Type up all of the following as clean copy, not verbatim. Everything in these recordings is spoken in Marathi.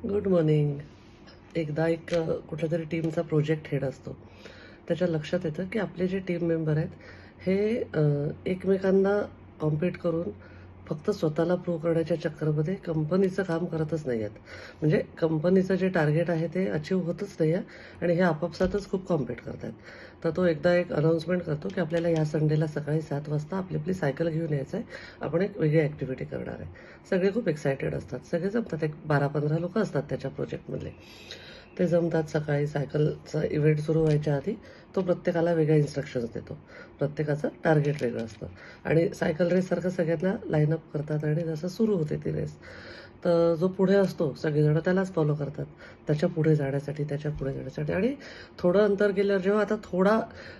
Good morning. एकदा एक कुठल्या तरी टीमचा प्रोजेक्ट हेड असतो. त्याच्या लक्षात येतं की आपले जे टीम मेंबर आहेत हे एकमेकांना कॉम्पीट करून फक्त स्वतःला प्रूव्ह करण्याच्या चक्करमध्ये कंपनीचं काम करतच नाही आहेत. म्हणजे कंपनीचं जे टार्गेट आहे ते अचीव्ह होतच नाही आहे आणि हे आपापसातच खूप कॉम्पीट करत आहेत. तर तो एकदा एक अनाऊन्समेंट करतो की आपल्याला या संडेला सकाळी 7 वाजता आपली आपली सायकल घेऊन यायचं आहे. आपण एक वेगळी ॲक्टिव्हिटी करणार आहे. सगळे खूप एक्सायटेड असतात. सगळे जमतात. एक 12-15 लोकं असतात त्याच्या प्रोजेक्टमधले. ते जमतात. सकाळी सायकलचा इव्हेंट सुरू व्हायच्या आधी तो प्रत्येकाला वेगळ्या इन्स्ट्रक्शन्स देतो. प्रत्येकाचं टार्गेट वेगळं असतं आणि सायकल रेससारखं सगळ्यांना लाईनअप करतात आणि जसं सुरू होते ती रेस. तर जो पुढे असतो सगळेजण त्यालाच फॉलो करतात. त्याच्या पुढे जाण्यासाठी, त्याच्या पुढे जाण्यासाठी आणि थोडं अंतर गेल्यावर जेव्हा आता थोडा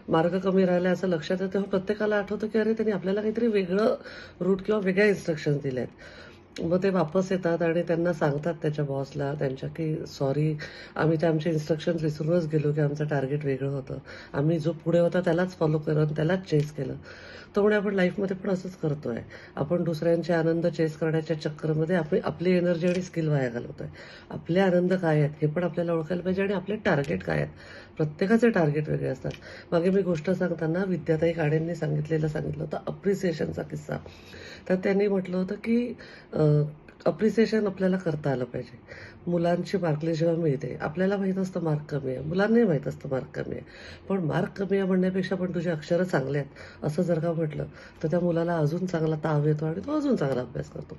मार्ग कमी राहिला असं लक्षात येतं, तेव्हा प्रत्येकाला आठवतं की अरे त्यांनी आपल्याला काहीतरी वेगळं रूट किंवा वेगळ्या इन्स्ट्रक्शन्स दिल्या आहेत. मग ते वापस येतात आणि त्यांना सांगतात त्याच्या बॉसला त्यांच्या की सॉरी, आम्ही ते आमचे इन्स्ट्रक्शन्स विसरूनच गेलो की आमचं टार्गेट वेगळं होतं. आम्ही जो पुढे होता त्यालाच फॉलो केलं, त्यालाच चेस केलं. तर म्हणे आपण लाईफमध्ये पण असंच करतोय. आपण दुसऱ्यांचे आनंद चेस करण्याच्या चक्करमध्ये आपली एनर्जी आणि स्किल वाया घालवतोय. आपले आनंद काय आहेत हे पण आपल्याला ओळखायला पाहिजे आणि आपले टार्गेट काय आहेत. प्रत्येकाचे टार्गेट वेगळे असतात. मागे मी गोष्ट सांगताना विद्याताई काळेंनी सांगितलं होतं अप्रिसिएशनचा किस्सा. तर त्यांनी म्हटलं होतं की अप्रिसिएशन आपल्याला करता आलं पाहिजे. मुलांची मार्कलिस्ट जेव्हा मिळते, आपल्याला माहीत असतं मार्क कमी आहे. मुलांनाही माहीत असतं मार्क कमी आहे. पण मार्क कमी आहे म्हणण्यापेक्षा पण तुझी अक्षरं चांगली आहेत, असं जर का म्हटलं, तर त्या मुलाला अजून चांगला ताव येतो आणि तो अजून चांगला अभ्यास करतो.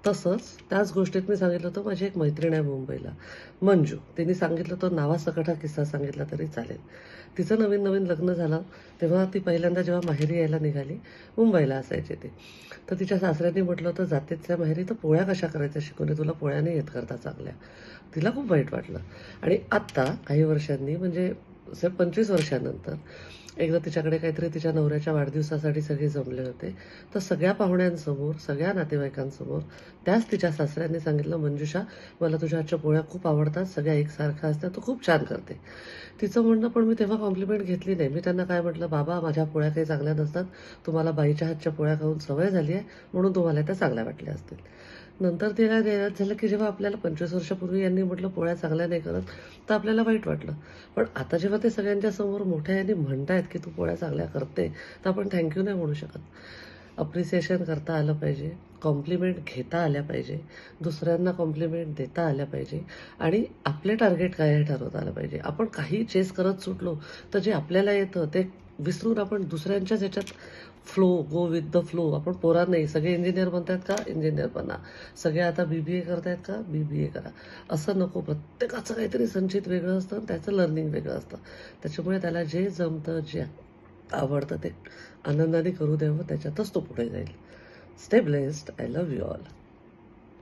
तसंच त्याच गोष्टीत मी सांगितलं होतं, माझी एक मैत्रीण आहे मुंबईला, मंजू. तिने सांगितलं तो नावासकट हा किस्सा सांगितला तरी चालेल. तिचं नवीन-नवीन लग्न झालं, तेव्हा ती पहिल्यांदा जेव्हा माहेरी यायला निघाली, मुंबईला असायचे ते. तर तिच्या सासऱ्यांनी म्हटलं होतं, "जातेच त्या माहेरी तर पोळ्या कशा करायच्या शिकवून तुला पोळ्या नाही येत करता चांगल्या." तिला खूप वाईट वाटलं आणि आत्ता काही वर्षांनी म्हणजे 25 वर्षानंतर एकदा तिच्याकडे काहीतरी तिच्या नवऱ्याच्या वाढदिवसासाठी सगळे जमले होते. तर सगळ्या पाहुण्यांसमोर, सगळ्या नातेवाईकांसमोर त्याच तिच्या सासऱ्यांनी सांगितलं, "मंजुषा, मला तुझ्या हातच्या पोळ्या खूप आवडतात. सगळ्या एकसारख्या असतात. तू खूप छान करते." तिचं म्हणणं पण मी तेव्हा कॉम्प्लिमेंट घेतली नाही. मी त्यांना काय म्हटलं, "बाबा, माझ्या पोळ्या काही चांगल्या नसतात. तुम्हाला बाईच्या हातच्या पोळ्या खाऊन सवय झाली आहे, म्हणून तुम्हाला त्या चांगल्या वाटल्या असतील." नंतर तिला ध्यानात झालं, की जेव्हा आपल्याला 25 वर्षापूर्वी यांनी म्हटलं पोळ्या चांगल्या नाही करत, तर आपल्याला वाईट वाटलं. पण आता जेव्हा ते सगळ्यांच्या समोर मोठ्या यांनी म्हणतायत, की "तू पोळ्या चांगल्या करते," तर आपण थँक नाही म्हणू शकत. अप्रिसिएशन करता आलं पाहिजे, कॉम्प्लिमेंट घेता आल्या पाहिजे, दुसऱ्यांना कॉम्प्लिमेंट देता आल्या पाहिजे आणि आपले टार्गेट काय हे ठरवता आलं पाहिजे. आपण काही चेस करत सुटलो, तर जे आपल्याला येतं ते विसरून आपण दुसऱ्यांच्याच ह्याच्यात गो विथ द फ्लो. आपण पोरां नाही, सगळे इंजिनियर बनतायत का? इंजिनियर बना. सगळे आता BBA करतायत का? BBA करा. असं नको. प्रत्येकाचं काहीतरी संचित वेगळं असतं, त्याचं लर्निंग वेगळं असतं. त्याच्यामुळे त्याला जे जमतं, जे आवडतं ते आनंदाने करू द्यावं, त्याच्यातच तो पुढे जाईल. Stay blessed. I love you all.